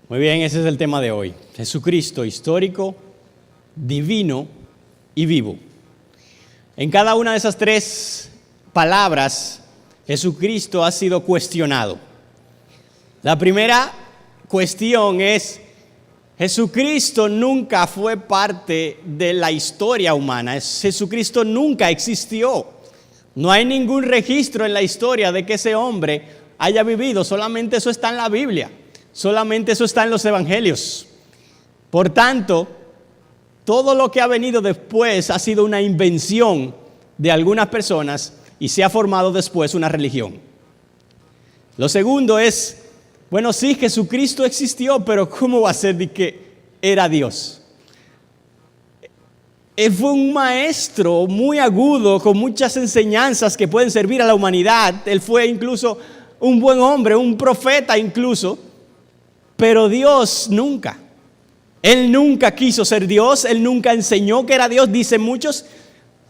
Muy bien, ese es el tema de hoy. Jesucristo, histórico, divino y vivo. En cada una de esas tres palabras, Jesucristo ha sido cuestionado. La primera cuestión es: Jesucristo nunca fue parte de la historia humana. Jesucristo nunca existió. No hay ningún registro en la historia de que ese hombre haya vivido. Solamente eso está en la Biblia. Solamente eso está en los evangelios. Por tanto, todo lo que ha venido después ha sido una invención de algunas personas y se ha formado después una religión. Lo segundo es: bueno, sí, Jesucristo existió, pero ¿cómo va a ser de que era Dios? Él fue un maestro muy agudo, con muchas enseñanzas que pueden servir a la humanidad. Él fue incluso un buen hombre, un profeta incluso, pero Dios nunca. Él nunca quiso ser Dios, Él nunca enseñó que era Dios, dicen muchos,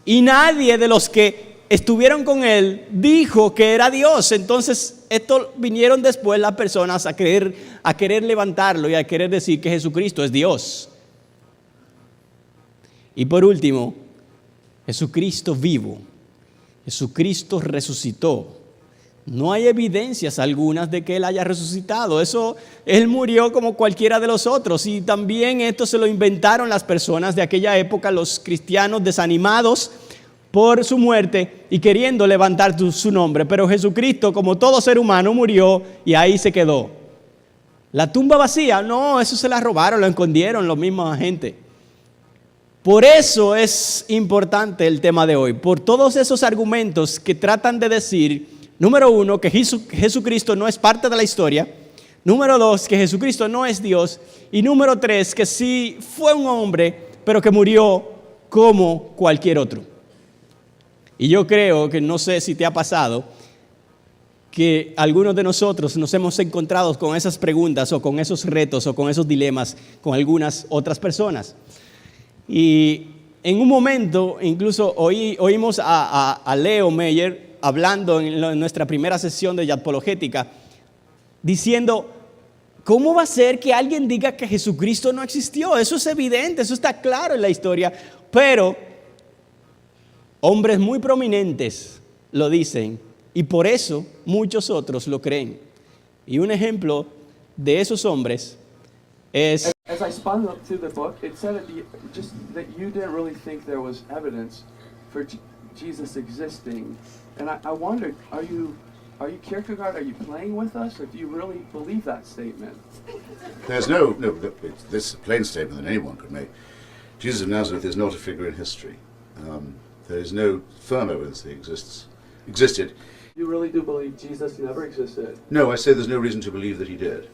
y nadie de los que estuvieron con Él dijo que era Dios. Entonces, esto vinieron después las personas a querer levantarlo y a querer decir que Jesucristo es Dios. Y por último, Jesucristo vivo, Jesucristo resucitó. No hay evidencias algunas de que Él haya resucitado. Él murió como cualquiera de los otros. Y también esto se lo inventaron las personas de aquella época, los cristianos desanimados por su muerte y queriendo levantar su nombre. Pero Jesucristo, como todo ser humano, murió y ahí se quedó. La tumba vacía, no, eso se la robaron, lo escondieron los mismos agentes. Por eso es importante el tema de hoy, por todos esos argumentos que tratan de decir: número uno, que Jesucristo no es parte de la historia. Número dos, que Jesucristo no es Dios. Y número tres, que sí fue un hombre, pero que murió como cualquier otro. Y yo creo que, no sé si te ha pasado, que algunos de nosotros nos hemos encontrado con esas preguntas o con esos retos o con esos dilemas con algunas otras personas. Y en un momento, incluso oímos a Leo Meyer hablando en nuestra primera sesión de apologética, diciendo: ¿cómo va a ser que alguien diga que Jesucristo no existió? Eso es evidente, eso está claro en la historia, pero hombres muy prominentes lo dicen y por eso muchos otros lo creen. Y un ejemplo de esos hombres es... As I spun through the book, it said just that you didn't really think there was evidence for Jesus existing. And I wondered, are you Kierkegaard? Are you playing with us, or do you really believe that statement? This is a plain statement that anyone could make. Jesus of Nazareth is not a figure in history. There is no firm evidence that he existed. You really do believe Jesus never existed? No, I say there's no reason to believe that he did.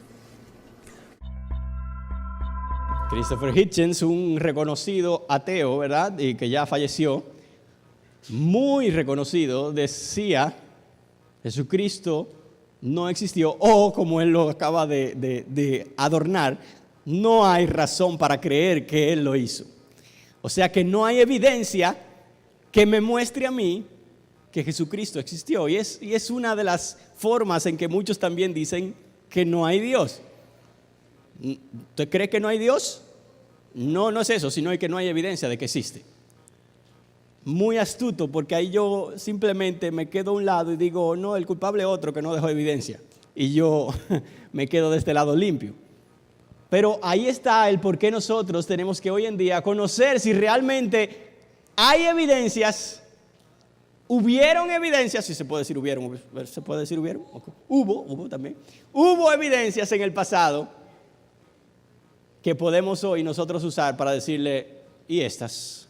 Christopher Hitchens, un reconocido ateo, ¿verdad? Y que ya falleció, muy reconocido, decía: Jesucristo no existió, o como él lo acaba de adornar, no hay razón para creer que él lo hizo. O sea que no hay evidencia que me muestre a mí que Jesucristo existió. Y es una de las formas en que muchos también dicen que no hay Dios. ¿Usted cree que no hay Dios? No, no es eso, sino que no hay evidencia de que existe. Muy astuto, porque ahí yo simplemente me quedo a un lado y digo: no, el culpable es otro que no dejó evidencia. Y yo me quedo de este lado limpio. Pero ahí está el por qué nosotros tenemos que hoy en día conocer si realmente hay evidencias. Hubieron evidencias, si se puede decir hubieron, se puede decir hubieron, okay. Hubo también. Hubo evidencias en el pasado que podemos hoy nosotros usar para decirle: ¿y estas?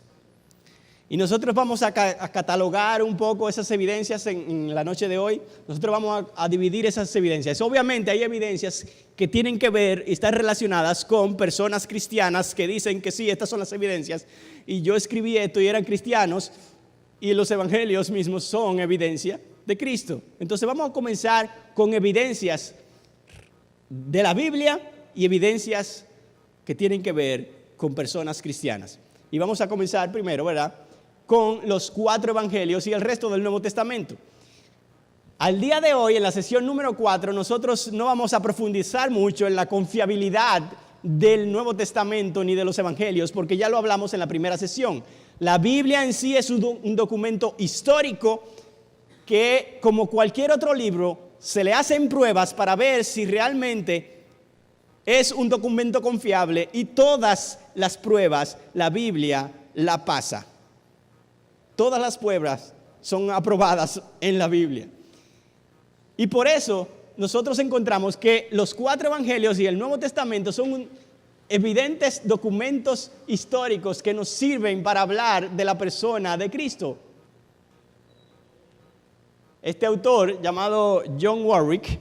Y nosotros vamos a catalogar un poco esas evidencias en la noche de hoy. Nosotros vamos a dividir esas evidencias. Obviamente hay evidencias que tienen que ver y están relacionadas con personas cristianas que dicen que sí, estas son las evidencias. Y yo escribí esto y eran cristianos, y los evangelios mismos son evidencia de Cristo. Entonces vamos a comenzar con evidencias de la Biblia y evidencias que tienen que ver con personas cristianas. Y vamos a comenzar primero, ¿verdad?, con los 4 evangelios y el resto del Nuevo Testamento. Al día de hoy, en la sesión número 4, nosotros no vamos a profundizar mucho en la confiabilidad del Nuevo Testamento ni de los Evangelios, porque ya lo hablamos en la primera sesión. La Biblia en sí es un documento histórico que, como cualquier otro libro, se le hacen pruebas para ver si realmente es un documento confiable, y todas las pruebas la Biblia la pasa. Todas las pruebas son aprobadas en la Biblia. Y por eso nosotros encontramos que los 4 evangelios y el Nuevo Testamento son evidentes documentos históricos que nos sirven para hablar de la persona de Cristo. Este autor, llamado John Warwick,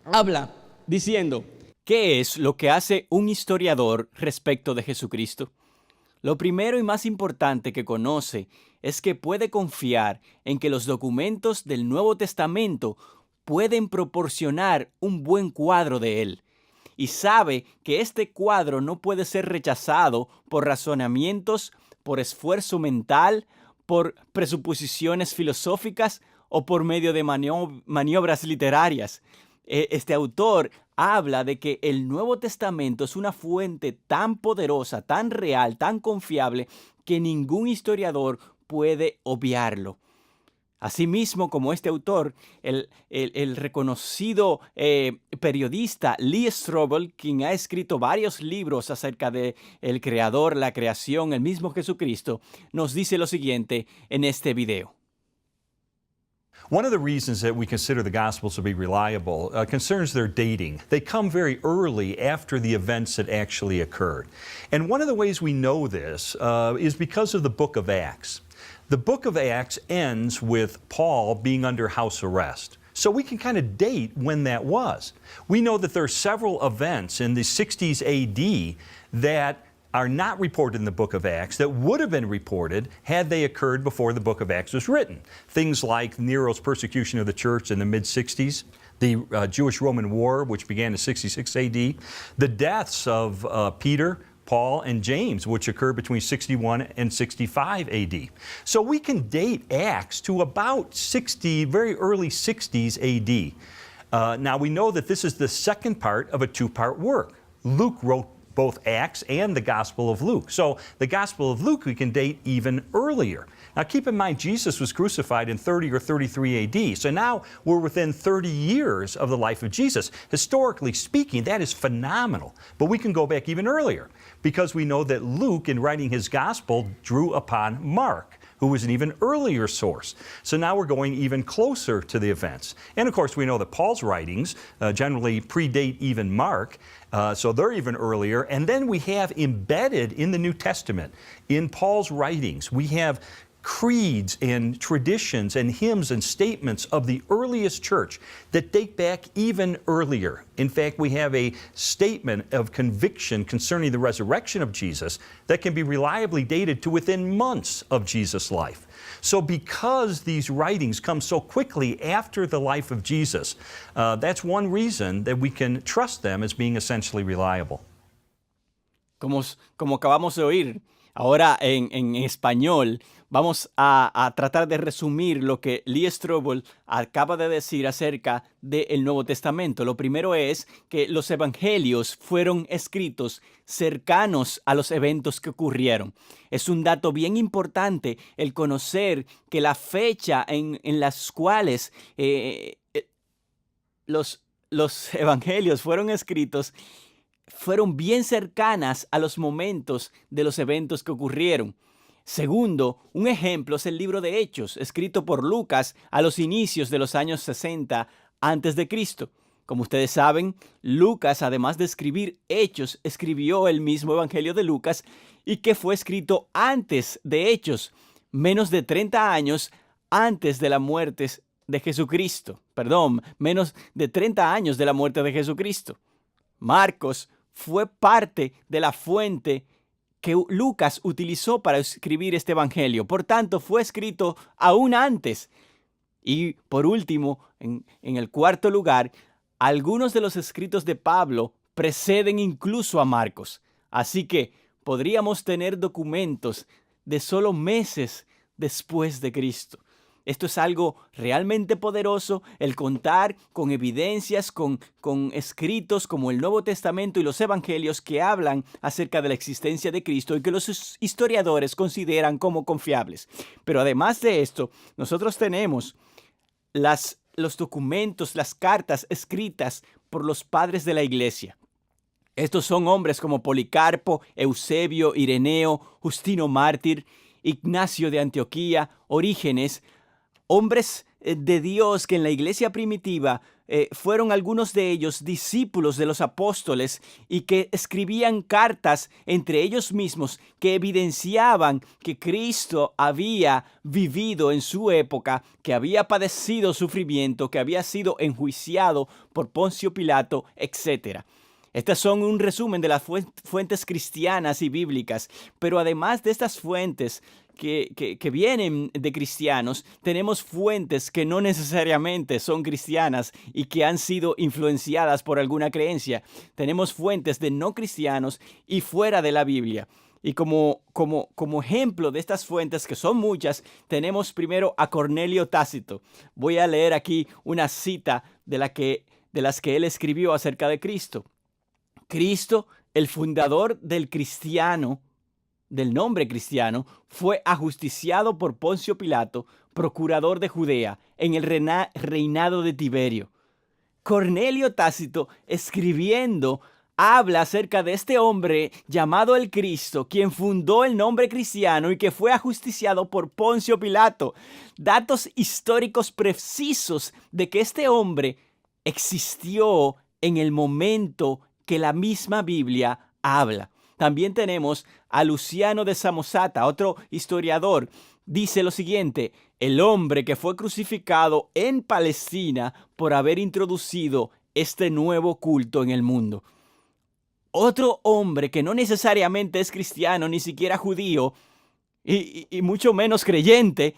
habla diciendo: ¿qué es lo que hace un historiador respecto de Jesucristo? Lo primero y más importante que conoce es que puede confiar en que los documentos del Nuevo Testamento pueden proporcionar un buen cuadro de él, y sabe que este cuadro no puede ser rechazado por razonamientos, por esfuerzo mental, por presuposiciones filosóficas o por medio de maniobras literarias. Este autor habla de que el Nuevo Testamento es una fuente tan poderosa, tan real, tan confiable, que ningún historiador puede obviarlo. Asimismo, como este autor, el reconocido periodista Lee Strobel, quien ha escrito varios libros acerca de el creador, la creación, el mismo Jesucristo, nos dice lo siguiente en este video. One of the reasons that we consider the Gospels to be reliable concerns their dating. They come very early after the events that actually occurred. And one of the ways we know this is because of the book of Acts. The book of Acts ends with Paul being under house arrest. So we can kind of date when that was. We know that there are several events in the 60s AD that are not reported in the book of Acts that would have been reported had they occurred before the book of Acts was written. Things like Nero's persecution of the church in the mid-60s, the Jewish-Roman War, which began in 66 AD, the deaths of Peter, Paul, and James, which occurred between 61 and 65 AD. So we can date Acts to about very early 60s AD. Now we know that this is the second part of a 2-part work. Luke wrote both Acts and the Gospel of Luke. So the Gospel of Luke we can date even earlier. Now keep in mind, Jesus was crucified in 30 or 33 AD. So now we're within 30 years of the life of Jesus. Historically speaking, that is phenomenal. But we can go back even earlier, because we know that Luke, in writing his Gospel, drew upon Mark, who was an even earlier source. So now we're going even closer to the events. And of course, we know that Paul's writings generally predate even Mark, so they're even earlier. And then we have embedded in the New Testament, in Paul's writings, we have creeds and traditions and hymns and statements of the earliest church that date back even earlier. In fact, we have a statement of conviction concerning the resurrection of Jesus that can be reliably dated to within months of Jesus' life. So because these writings come so quickly after the life of Jesus, that's one reason that we can trust them as being essentially reliable. Como acabamos de oír, ahora en español, vamos a tratar de resumir lo que Lee Strobel acaba de decir acerca del Nuevo Testamento. Lo primero es que los evangelios fueron escritos cercanos a los eventos que ocurrieron. Es un dato bien importante el conocer que la fecha en las cuales los evangelios fueron escritos fueron bien cercanas a los momentos de los eventos que ocurrieron. Segundo, un ejemplo es el libro de Hechos, escrito por Lucas a los inicios de los años 60 a.C. Como ustedes saben, Lucas, además de escribir Hechos, escribió el mismo Evangelio de Lucas, y que fue escrito antes de Hechos, menos de 30 años antes de la muerte de Jesucristo. Menos de 30 años de la muerte de Jesucristo. Marcos fue parte de la fuente que Lucas utilizó para escribir este evangelio. Por tanto, fue escrito aún antes. Y por último, en el cuarto lugar, algunos de los escritos de Pablo preceden incluso a Marcos. Así que podríamos tener documentos de solo meses después de Cristo. Esto es algo realmente poderoso, el contar con evidencias, con escritos como el Nuevo Testamento y los Evangelios que hablan acerca de la existencia de Cristo y que los historiadores consideran como confiables. Pero además de esto, nosotros tenemos los documentos, las cartas escritas por los padres de la iglesia. Estos son hombres como Policarpo, Eusebio, Ireneo, Justino Mártir, Ignacio de Antioquía, Orígenes, hombres de Dios que en la iglesia primitiva fueron algunos de ellos discípulos de los apóstoles y que escribían cartas entre ellos mismos que evidenciaban que Cristo había vivido en su época, que había padecido sufrimiento, que había sido enjuiciado por Poncio Pilato, etc. Estas son un resumen de las fuentes cristianas y bíblicas, pero además de estas fuentes que vienen de cristianos, tenemos fuentes que no necesariamente son cristianas y que han sido influenciadas por alguna creencia. Tenemos fuentes de no cristianos y fuera de la Biblia. Y como ejemplo de estas fuentes, que son muchas, tenemos primero a Cornelio Tácito. Voy a leer aquí una cita de las que él escribió acerca de Cristo. Cristo, el fundador del nombre cristiano, fue ajusticiado por Poncio Pilato, procurador de Judea, en el reinado de Tiberio. Cornelio Tácito, escribiendo, habla acerca de este hombre llamado el Cristo, quien fundó el nombre cristiano y que fue ajusticiado por Poncio Pilato. Datos históricos precisos de que este hombre existió en el momento que la misma Biblia habla. También tenemos a Luciano de Samosata, otro historiador. Dice lo siguiente: el hombre que fue crucificado en Palestina por haber introducido este nuevo culto en el mundo. Otro hombre que no necesariamente es cristiano, ni siquiera judío, y mucho menos creyente,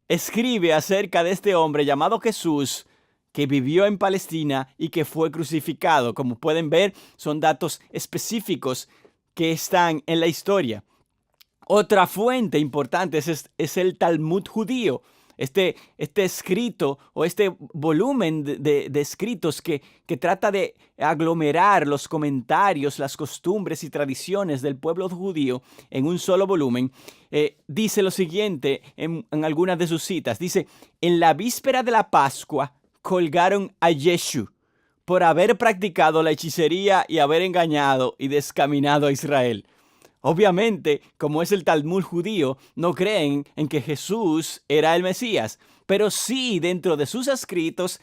escribe acerca de este hombre llamado Jesús, que vivió en Palestina y que fue crucificado. Como pueden ver, son datos específicos que están en la historia. Otra fuente importante es el Talmud judío. Este escrito o este volumen de escritos que trata de aglomerar los comentarios, las costumbres y tradiciones del pueblo judío en un solo volumen, dice lo siguiente en algunas de sus citas. Dice: en la víspera de la Pascua colgaron a Yeshu por haber practicado la hechicería y haber engañado y descaminado a Israel. Obviamente, como es el Talmud judío, no creen en que Jesús era el Mesías, pero sí dentro de sus escritos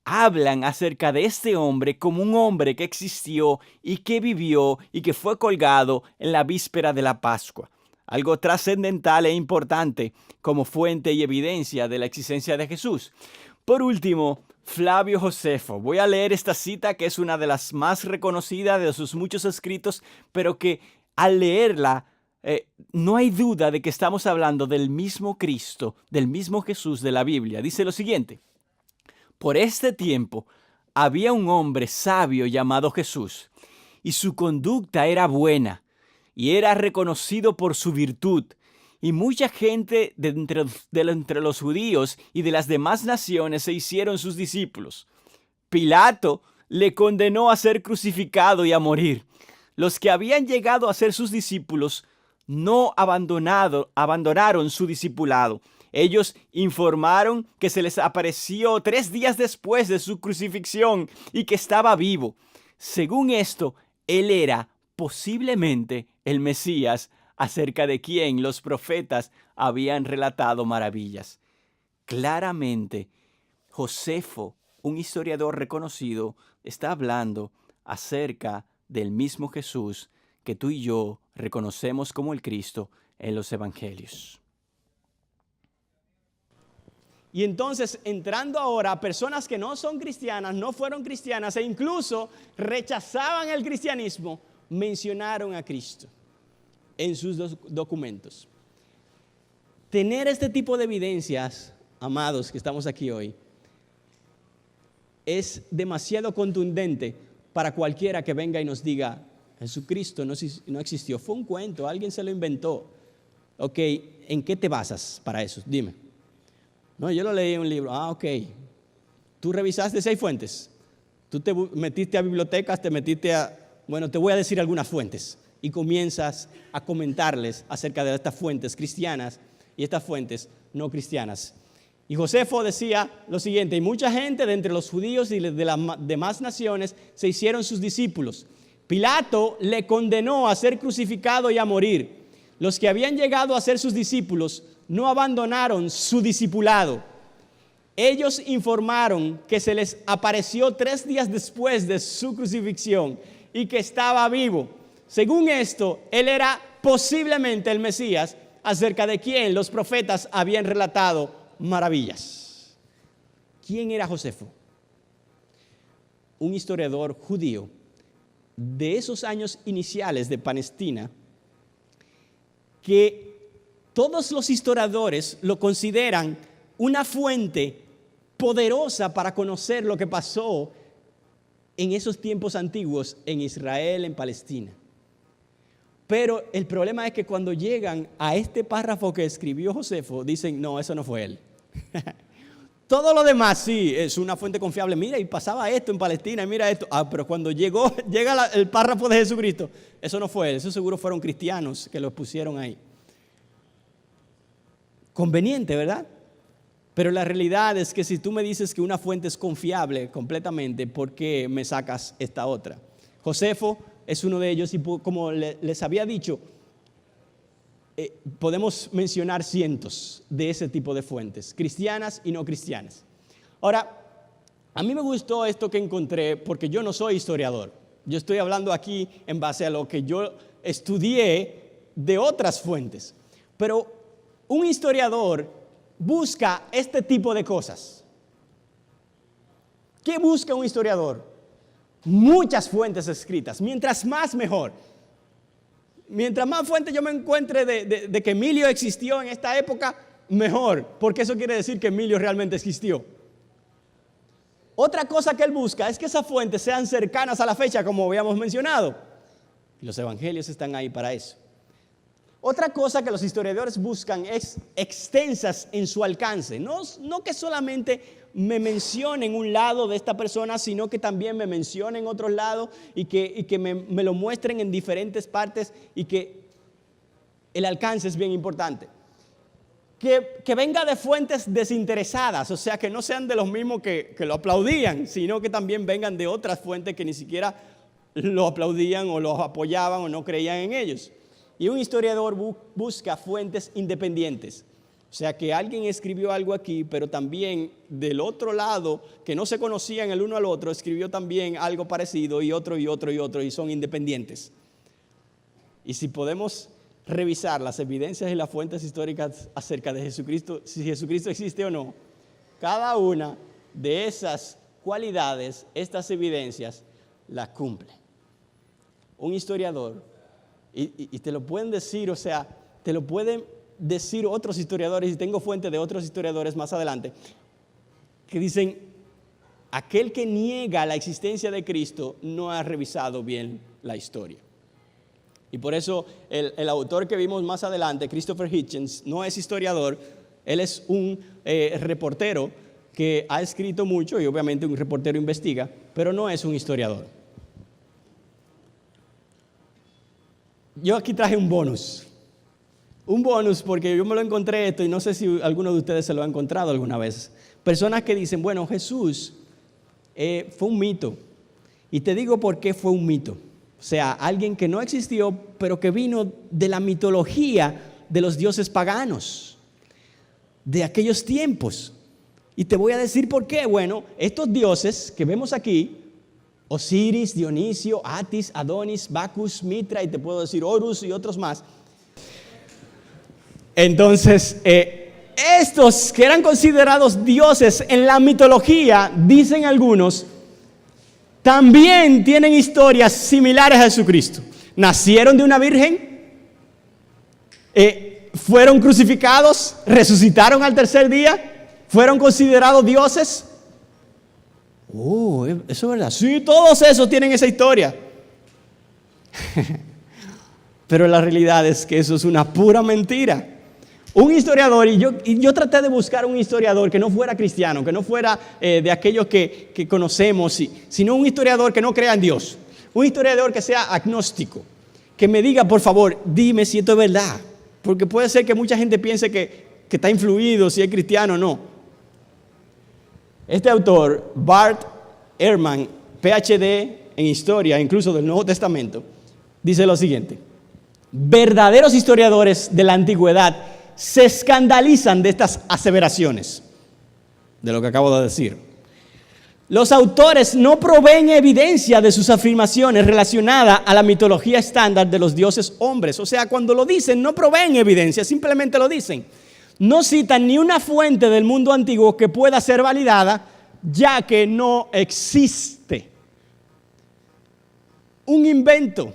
hablan acerca de este hombre como un hombre que existió y que vivió y que fue colgado en la víspera de la Pascua. Algo trascendental e importante como fuente y evidencia de la existencia de Jesús. Por último, Flavio Josefo. Voy a leer esta cita que es una de las más reconocidas de sus muchos escritos, pero que al leerla no hay duda de que estamos hablando del mismo Cristo, del mismo Jesús de la Biblia. Dice lo siguiente: por este tiempo había un hombre sabio llamado Jesús, y su conducta era buena, y era reconocido por su virtud. Y mucha gente de entre los judíos y de las demás naciones se hicieron sus discípulos. Pilato le condenó a ser crucificado y a morir. Los que habían llegado a ser sus discípulos no abandonaron su discipulado. Ellos informaron que se les apareció 3 días después de su crucifixión y que estaba vivo. Según esto, él era posiblemente el Mesías, acerca de quien los profetas habían relatado maravillas. Claramente, Josefo, un historiador reconocido, está hablando acerca del mismo Jesús que tú y yo reconocemos como el Cristo en los Evangelios. Y entonces, entrando ahora a personas que no son cristianas, no fueron cristianas e incluso rechazaban el cristianismo, mencionaron a Cristo en sus documentos. Tener este tipo de evidencias, amados que estamos aquí hoy, es demasiado contundente para cualquiera que venga y nos diga: Jesucristo no existió, fue un cuento, alguien se lo inventó. Ok, ¿en qué te basas para eso? Dime. No, yo lo leí en un libro. Ah, ok. ¿Tú revisaste 6 fuentes? ¿Tú te metiste a bibliotecas, te metiste a... Bueno, te voy a decir algunas fuentes. Y comienzas a comentarles acerca de estas fuentes cristianas y estas fuentes no cristianas. Y Josefo decía lo siguiente: y mucha gente de entre los judíos y de las demás naciones se hicieron sus discípulos. Pilato le condenó a ser crucificado y a morir. Los que habían llegado a ser sus discípulos no abandonaron su discipulado. Ellos informaron que se les apareció 3 días después de su crucifixión y que estaba vivo. Según esto, él era posiblemente el Mesías, acerca de quien los profetas habían relatado maravillas. ¿Quién era Josefo? Un historiador judío de esos años iniciales de Palestina, que todos los historiadores lo consideran una fuente poderosa para conocer lo que pasó en esos tiempos antiguos en Israel, en Palestina. Pero el problema es que cuando llegan a este párrafo que escribió Josefo, dicen, no, eso no fue él. Todo lo demás sí, es una fuente confiable. Mira, y pasaba esto en Palestina, y mira esto. Ah, pero cuando llega el párrafo de Jesucristo, eso no fue él. Eso seguro fueron cristianos que lo pusieron ahí. Conveniente, ¿verdad? Pero la realidad es que si tú me dices que una fuente es confiable completamente, ¿por qué me sacas esta otra? Josefo es uno de ellos y como les había dicho, podemos mencionar cientos de ese tipo de fuentes, cristianas y no cristianas. Ahora, a mí me gustó esto que encontré porque yo no soy historiador. Yo estoy hablando aquí en base a lo que yo estudié de otras fuentes. Pero un historiador busca este tipo de cosas. ¿Qué busca un historiador? Muchas fuentes escritas, mientras más mejor. Mientras más fuentes yo me encuentre de que Emilio existió en esta época, mejor, porque eso quiere decir que Emilio realmente existió. Otra cosa que él busca es que esas fuentes sean cercanas a la fecha, como habíamos mencionado. Los evangelios están ahí para eso. Otra cosa que los historiadores buscan es extensas en su alcance. No que solamente me mencionen un lado de esta persona, sino que también me mencionen otros lados y que me lo muestren en diferentes partes y que el alcance es bien importante. Que venga de fuentes desinteresadas, o sea, que no sean de los mismos que lo aplaudían, sino que también vengan de otras fuentes que ni siquiera lo aplaudían o los apoyaban o no creían en ellos. Y un historiador busca fuentes independientes. O sea, que alguien escribió algo aquí, pero también del otro lado, que no se conocían el uno al otro, escribió también algo parecido y otro, y son independientes. Y si podemos revisar las evidencias y las fuentes históricas acerca de Jesucristo, si Jesucristo existe o no, cada una de esas cualidades, estas evidencias, las cumple. Un historiador, y te lo pueden decir, o sea, te lo pueden decir otros historiadores, y tengo fuentes de otros historiadores más adelante, que dicen, aquel que niega la existencia de Cristo no ha revisado bien la historia. Y por eso el autor que vimos más adelante, Christopher Hitchens, no es historiador, él es un reportero que ha escrito mucho, y obviamente un reportero investiga, pero no es un historiador. Yo aquí traje un bonus porque yo me lo encontré esto y no sé si alguno de ustedes se lo ha encontrado alguna vez. Personas que dicen, bueno, Jesús fue un mito. Y te digo por qué fue un mito. O sea, alguien que no existió, pero que vino de la mitología de los dioses paganos, de aquellos tiempos. Y te voy a decir por qué. Bueno, estos dioses que vemos aquí, Osiris, Dionisio, Atis, Adonis, Bacchus, Mitra, y te puedo decir Horus y otros más. Entonces, estos que eran considerados dioses en la mitología, dicen algunos, también tienen historias similares a Jesucristo. Nacieron de una virgen, fueron crucificados, resucitaron al tercer día, fueron considerados dioses. Oh, ¿eso es verdad? Sí, todos esos tienen esa historia. Pero la realidad es que eso es una pura mentira. Un historiador, y yo traté de buscar un historiador que no fuera cristiano, que no fuera de aquellos que conocemos, sino un historiador que no crea en Dios. Un historiador que sea agnóstico, que me diga, por favor, dime si esto es verdad. Porque puede ser que mucha gente piense que está influido, si es cristiano o no. Este autor, Bart Ehrman, PhD en historia, incluso del Nuevo Testamento, dice lo siguiente: verdaderos historiadores de la antigüedad se escandalizan de estas aseveraciones, de lo que acabo de decir. Los autores no proveen evidencia de sus afirmaciones relacionadas a la mitología estándar de los dioses hombres. O sea, cuando lo dicen, no proveen evidencia, simplemente lo dicen. No citan ni una fuente del mundo antiguo que pueda ser validada, ya que no existe. Un invento.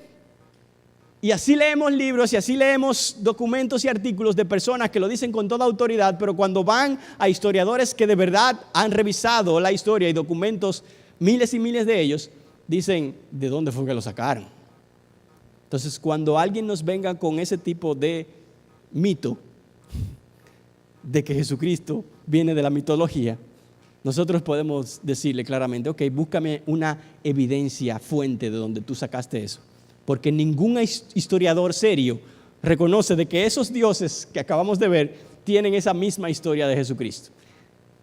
Y así leemos libros y así leemos documentos y artículos de personas que lo dicen con toda autoridad, pero cuando van a historiadores que de verdad han revisado la historia y documentos, miles y miles de ellos, dicen, ¿de dónde fue que lo sacaron? Entonces, cuando alguien nos venga con ese tipo de mito, de que Jesucristo viene de la mitología, nosotros podemos decirle claramente, ok, búscame una evidencia, fuente de donde tú sacaste eso. Porque ningún historiador serio reconoce de que esos dioses que acabamos de ver tienen esa misma historia de Jesucristo.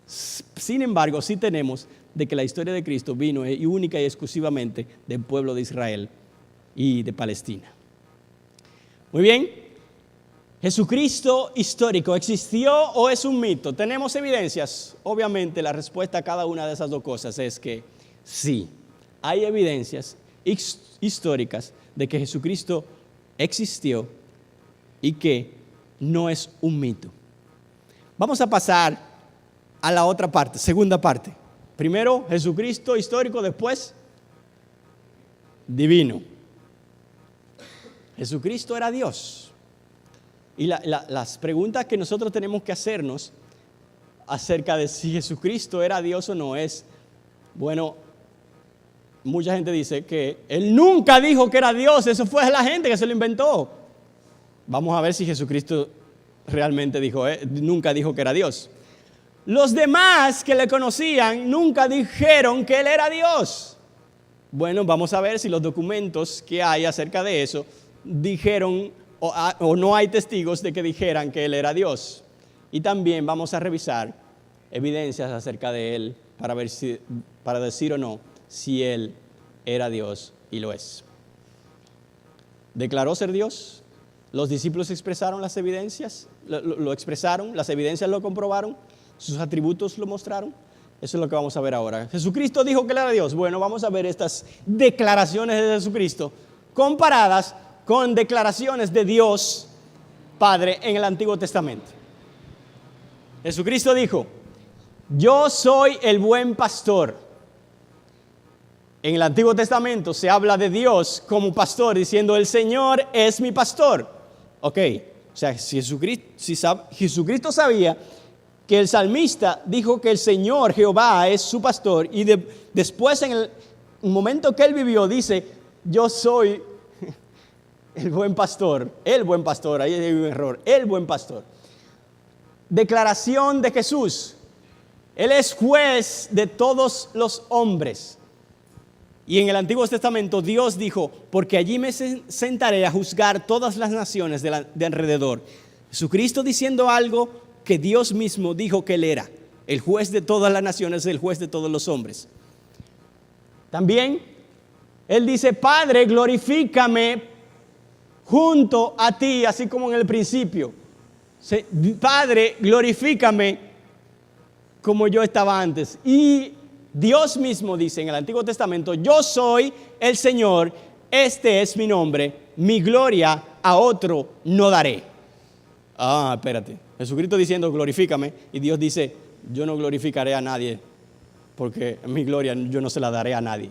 Sin embargo, sí tenemos de que la historia de Cristo vino única y exclusivamente del pueblo de Israel y de Palestina. Muy bien, ¿Jesucristo histórico existió o es un mito? ¿Tenemos evidencias? Obviamente la respuesta a cada una de esas dos cosas es que sí, hay evidencias históricas de que Jesucristo existió y que no es un mito. Vamos a pasar a la otra parte, segunda parte. Primero, Jesucristo histórico, después, divino. Jesucristo era Dios. Y las preguntas que nosotros tenemos que hacernos acerca de si Jesucristo era Dios o no es, bueno, mucha gente dice que Él nunca dijo que era Dios, eso fue la gente que se lo inventó. Vamos a ver si Jesucristo realmente nunca dijo que era Dios. Los demás que le conocían nunca dijeron que Él era Dios. Bueno, vamos a ver si los documentos que hay acerca de eso dijeron o no hay testigos de que dijeran que Él era Dios. Y también vamos a revisar evidencias acerca de Él para decir o no si Él era Dios, y lo es. ¿Declaró ser Dios? ¿Los discípulos expresaron las evidencias? ¿Lo expresaron? ¿Las evidencias lo comprobaron? ¿Sus atributos lo mostraron? Eso es lo que vamos a ver ahora. ¿Jesucristo dijo que Él era Dios? Bueno, vamos a ver estas declaraciones de Jesucristo comparadas con declaraciones de Dios Padre en el Antiguo Testamento. Jesucristo dijo, yo soy el buen pastor. En el Antiguo Testamento se habla de Dios como pastor, diciendo, el Señor es mi pastor. Ok, o sea, si Jesucristo sabía que el salmista dijo que el Señor Jehová es su pastor, y después en el momento que él vivió dice, yo soy el buen pastor, ahí hay un error, el buen pastor. Declaración de Jesús, Él es juez de todos los hombres. Y en el Antiguo Testamento Dios dijo, porque allí me sentaré a juzgar todas las naciones de alrededor. Jesucristo diciendo algo que Dios mismo dijo que Él era, el juez de todas las naciones, el juez de todos los hombres. También Él dice, Padre, glorifícame junto a ti, así como en el principio. Padre, glorifícame como yo estaba antes. Y Dios mismo dice en el Antiguo Testamento, yo soy el Señor, este es mi nombre, mi gloria a otro no daré. Espérate, Jesucristo diciendo glorifícame, y Dios dice, yo no glorificaré a nadie, porque mi gloria yo no se la daré a nadie.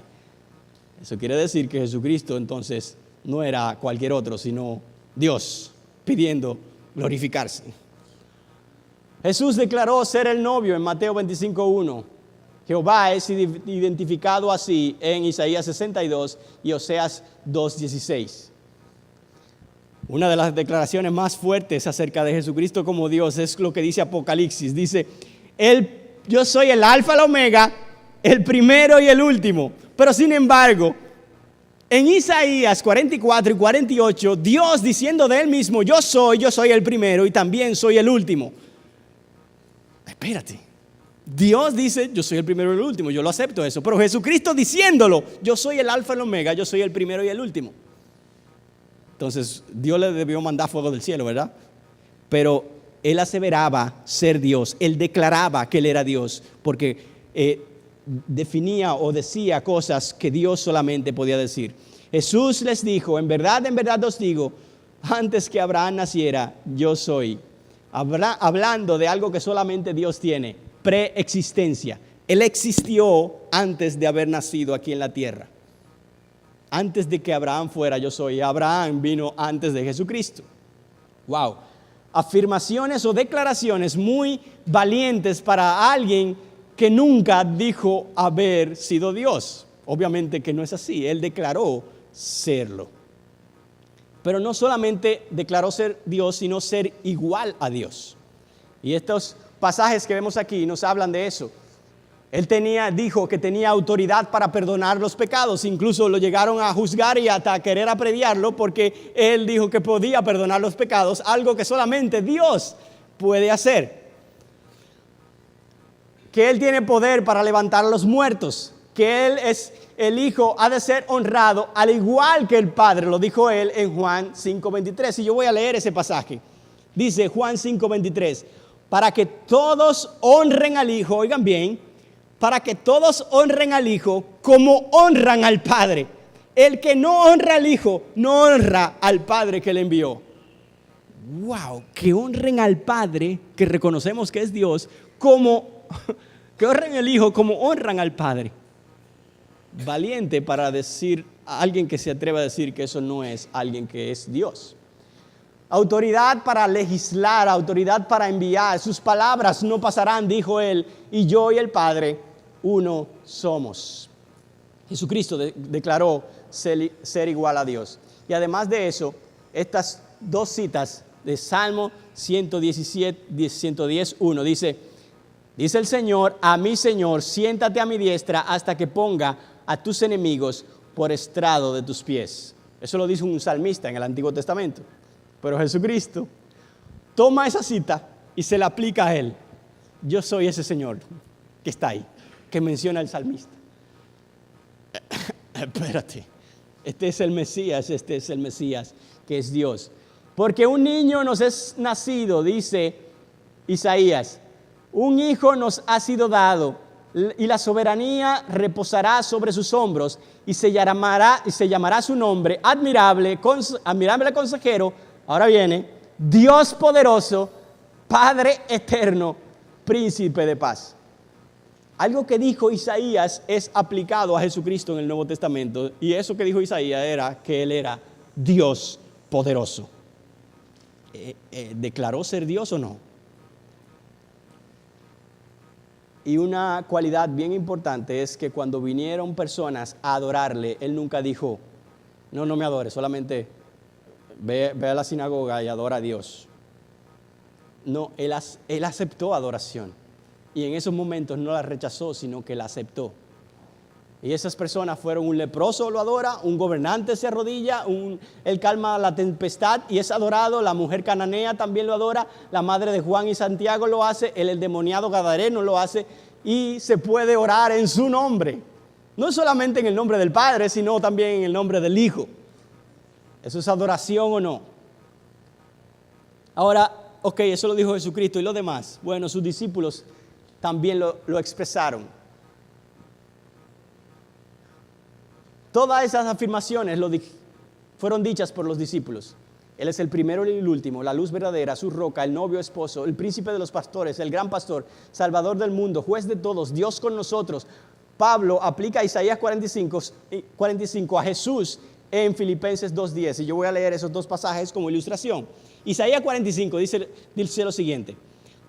Eso quiere decir que Jesucristo entonces no era cualquier otro, sino Dios pidiendo glorificarse. Jesús declaró ser el novio en Mateo 25:1. Jehová es identificado así en Isaías 62 y Oseas 2:16. Una de las declaraciones más fuertes acerca de Jesucristo como Dios es lo que dice Apocalipsis. Dice, yo soy el alfa y el omega, el primero y el último. Pero sin embargo, en Isaías 44 y 48, Dios diciendo de él mismo, yo soy el primero y también soy el último. Espérate. Dios dice, yo soy el primero y el último, yo lo acepto eso. Pero Jesucristo diciéndolo, yo soy el alfa y el omega, yo soy el primero y el último. Entonces, Dios le debió mandar fuego del cielo, ¿verdad? Pero él aseveraba ser Dios, él declaraba que él era Dios, porque definía o decía cosas que Dios solamente podía decir. Jesús les dijo, en verdad os digo, antes que Abraham naciera, yo soy. Hablando de algo que solamente Dios tiene, preexistencia. Él existió antes de haber nacido aquí en la tierra. Antes de que Abraham fuera, yo soy. Abraham vino antes de Jesucristo. Wow. Afirmaciones o declaraciones muy valientes para alguien que nunca dijo haber sido Dios. Obviamente que no es así. Él declaró serlo. Pero no solamente declaró ser Dios, sino ser igual a Dios. Y estos pasajes que vemos aquí nos hablan de eso. Él dijo que tenía autoridad para perdonar los pecados. Incluso lo llegaron a juzgar y hasta a querer aprediarlo porque él dijo que podía perdonar los pecados, algo que solamente Dios puede hacer. Que él tiene poder para levantar a los muertos, que él es el Hijo, ha de ser honrado al igual que el Padre, lo dijo él en Juan 5:23. Y yo voy a leer ese pasaje. Dice Juan 5:23, para que todos honren al Hijo, oigan bien, para que todos honren al Hijo como honran al Padre. El que no honra al Hijo, no honra al Padre que le envió. Wow, que honren al Padre, que reconocemos que es Dios, que honren al Hijo como honran al Padre. Valiente para decir a alguien que se atreva a decir que eso no es alguien que es Dios. Autoridad para legislar, autoridad para enviar. Sus palabras no pasarán, dijo él, y yo y el Padre uno somos. Jesucristo declaró ser igual a Dios. Y además de eso, estas dos citas de Salmo 110:1 dice el Señor a mi Señor, siéntate a mi diestra hasta que ponga a tus enemigos por estrado de tus pies. Eso lo dice un salmista en el Antiguo Testamento. Pero Jesucristo toma esa cita y se la aplica a él. Yo soy ese Señor que está ahí, que menciona el salmista. Espérate, este es el Mesías que es Dios. Porque un niño nos es nacido, dice Isaías, un hijo nos ha sido dado y la soberanía reposará sobre sus hombros y se llamará su nombre admirable consejero. Ahora viene, Dios poderoso, Padre eterno, príncipe de paz. Algo que dijo Isaías es aplicado a Jesucristo en el Nuevo Testamento. Y eso que dijo Isaías era que Él era Dios poderoso. ¿Declaró ser Dios o no? Y una cualidad bien importante es que cuando vinieron personas a adorarle, Él nunca dijo, no me adores, solamente ve a la sinagoga y adora a Dios. No, Él aceptó adoración. Y en esos momentos no la rechazó, sino que la aceptó. Y esas personas fueron: un leproso lo adora, un gobernante se arrodilla, él calma la tempestad y es adorado, la mujer cananea también lo adora, la madre de Juan y Santiago lo hace, el endemoniado gadareno lo hace, y se puede orar en su nombre. No solamente en el nombre del Padre, sino también en el nombre del Hijo. ¿Eso es adoración o no? Ahora, ok, eso lo dijo Jesucristo. ¿Y los demás? Bueno, sus discípulos también lo expresaron. Todas esas afirmaciones fueron dichas por los discípulos. Él es el primero y el último, la luz verdadera, su roca, el novio esposo, el príncipe de los pastores, el gran pastor, salvador del mundo, juez de todos, Dios con nosotros. Pablo aplica Isaías 45 a Jesús en Filipenses 2:10. Y yo voy a leer esos dos pasajes como ilustración. Isaías 45 dice lo siguiente: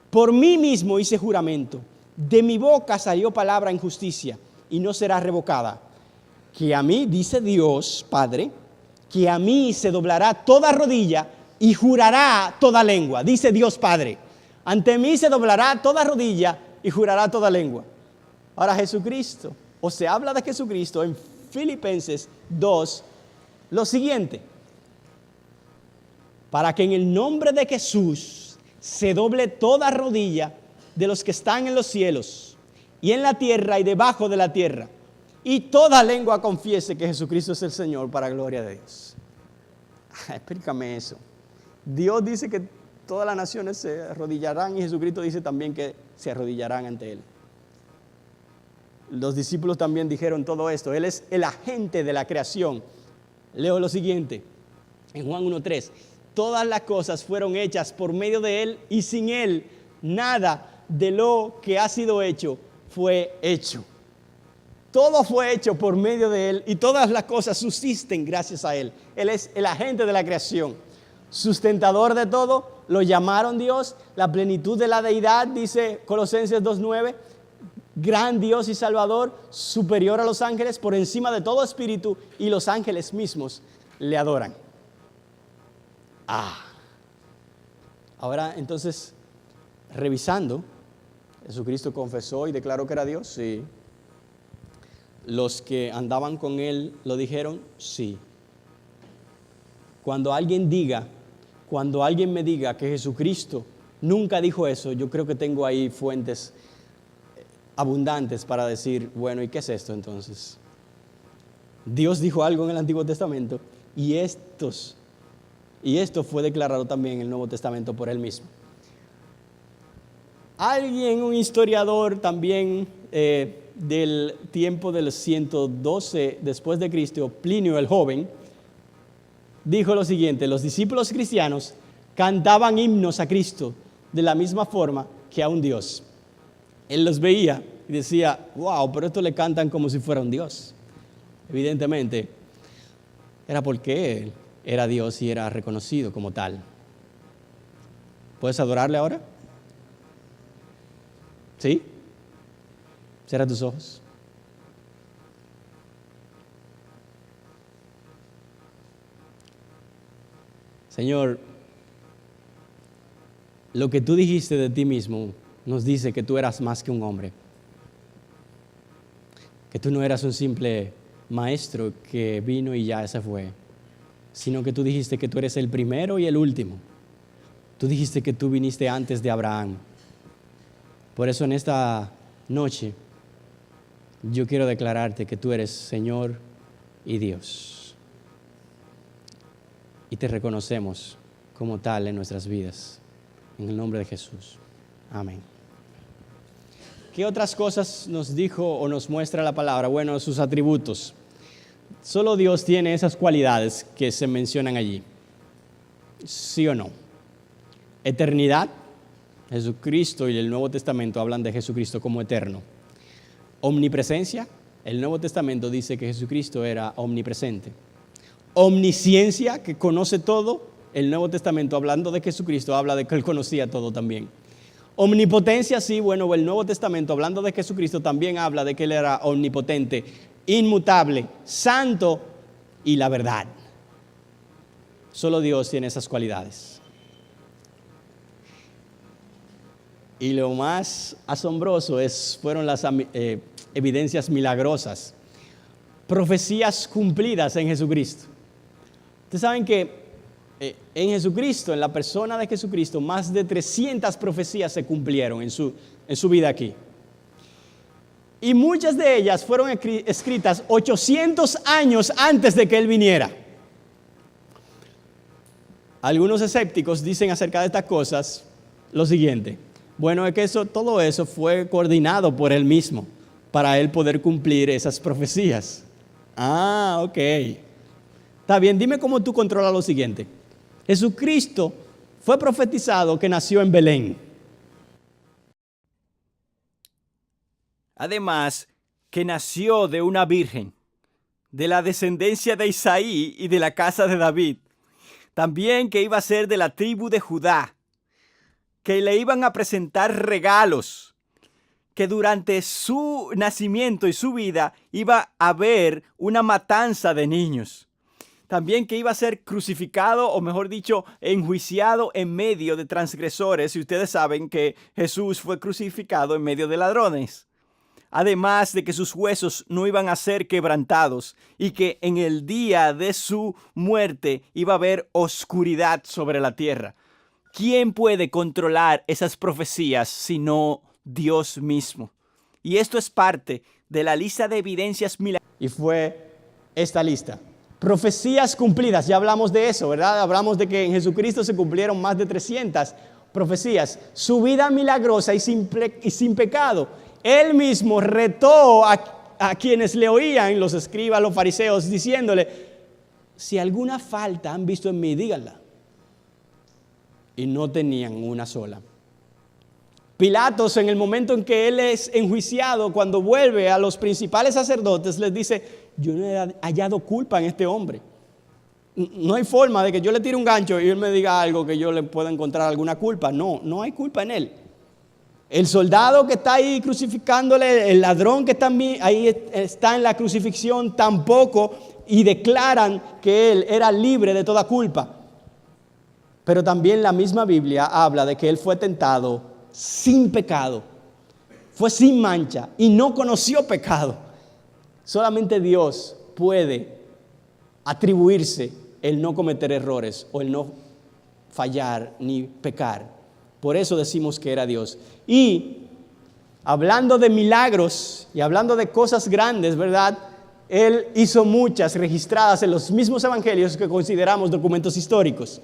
por mí mismo hice juramento, de mi boca salió palabra en justicia y no será revocada, que a mí, dice Dios Padre, que a mí se doblará toda rodilla y jurará toda lengua. Dice Dios Padre, ante mí se doblará toda rodilla y jurará toda lengua. Ahora Jesucristo, o se habla de Jesucristo en Filipenses 2, lo siguiente: para que en el nombre de Jesús se doble toda rodilla de los que están en los cielos y en la tierra y debajo de la tierra, y toda lengua confiese que Jesucristo es el Señor, para gloria de Dios. Explícame eso. Dios dice que todas las naciones se arrodillarán y Jesucristo dice también que se arrodillarán ante Él. Los discípulos también dijeron todo esto. Él es el agente de la creación. Leo lo siguiente, en Juan 1:3. Todas las cosas fueron hechas por medio de Él y sin Él nada de lo que ha sido hecho fue hecho. Todo fue hecho por medio de Él y todas las cosas subsisten gracias a Él. Él es el agente de la creación, sustentador de todo. Lo llamaron Dios, la plenitud de la deidad, dice Colosenses 2:9. Gran Dios y Salvador, superior a los ángeles, por encima de todo espíritu, y los ángeles mismos le adoran. Ahora entonces, revisando, Jesucristo confesó y declaró que era Dios, sí. Los que andaban con Él lo dijeron, sí. Cuando alguien me diga que Jesucristo nunca dijo eso, yo creo que tengo ahí fuentes abundantes para decir, bueno, ¿y qué es esto entonces? Dios dijo algo en el Antiguo Testamento y esto fue declarado también en el Nuevo Testamento por Él mismo. Alguien, un historiador también del tiempo del 112 después de Cristo, Plinio el Joven, dijo lo siguiente: los discípulos cristianos cantaban himnos a Cristo de la misma forma que a un Dios. Él los veía y decía, wow, pero esto le cantan como si fuera un Dios. Evidentemente, era porque Él era Dios y era reconocido como tal. ¿Puedes adorarle ahora? ¿Sí? Cierra tus ojos. Señor, lo que tú dijiste de ti mismo nos dice que tú eras más que un hombre, que tú no eras un simple maestro que vino y ya se fue, sino que tú dijiste que tú eres el primero y el último. Tú dijiste que tú viniste antes de Abraham. Por eso en esta noche yo quiero declararte que tú eres Señor y Dios. Y te reconocemos como tal en nuestras vidas. En el nombre de Jesús. Amén. ¿Qué otras cosas nos dijo o nos muestra la palabra? Bueno, sus atributos. Solo Dios tiene esas cualidades que se mencionan allí. ¿Sí o no? Eternidad. Jesucristo y el Nuevo Testamento hablan de Jesucristo como eterno. Omnipresencia. El Nuevo Testamento dice que Jesucristo era omnipresente. Omnisciencia, que conoce todo. El Nuevo Testamento, hablando de Jesucristo, habla de que Él conocía todo también. Omnipotencia, sí, bueno, el Nuevo Testamento, hablando de Jesucristo, también habla de que Él era omnipotente, inmutable, santo y la verdad. Solo Dios tiene esas cualidades. Y lo más asombroso fueron las evidencias milagrosas, profecías cumplidas en Jesucristo. Ustedes saben que en Jesucristo, en la persona de Jesucristo, más de 300 profecías se cumplieron en su vida aquí. Y muchas de ellas fueron escritas 800 años antes de que Él viniera. Algunos escépticos dicen acerca de estas cosas lo siguiente: bueno, es que todo eso fue coordinado por Él mismo para Él poder cumplir esas profecías. Ok. Está bien, dime cómo tú controlas lo siguiente. Jesucristo fue profetizado que nació en Belén. Además, que nació de una virgen, de la descendencia de Isaí y de la casa de David. También que iba a ser de la tribu de Judá, que le iban a presentar regalos, que durante su nacimiento y su vida iba a haber una matanza de niños. también que iba a ser crucificado, o mejor dicho, enjuiciado en medio de transgresores. Y ustedes saben que Jesús fue crucificado en medio de ladrones. Además de que sus huesos no iban a ser quebrantados y que en el día de su muerte iba a haber oscuridad sobre la tierra. ¿Quién puede controlar esas profecías sino Dios mismo? Y esto es parte de la lista de evidencias milagrosas. Y fue esta lista. Profecías cumplidas, ya hablamos de eso, ¿verdad? Hablamos de que en Jesucristo se cumplieron más de 300 profecías. Su vida milagrosa y sin pecado. Él mismo retó a quienes le oían, los escribas, los fariseos, diciéndole, si alguna falta han visto en mí, díganla. Y no tenían una sola. Pilatos, en el momento en que él es enjuiciado, cuando vuelve a los principales sacerdotes, les dice, yo no he hallado culpa en este hombre. No hay forma de que yo le tire un gancho y él me diga algo que yo le pueda encontrar alguna culpa. No hay culpa en él. El soldado que está ahí crucificándole, el ladrón que está ahí está en la crucifixión tampoco, y declaran que él era libre de toda culpa. Pero también la misma Biblia habla de que él fue tentado sin pecado, fue sin mancha y no conoció pecado. Solamente Dios puede atribuirse el no cometer errores o el no fallar ni pecar. Por eso decimos que era Dios. Y hablando de milagros y hablando de cosas grandes, ¿verdad? Él hizo muchas registradas en los mismos evangelios que consideramos documentos históricos.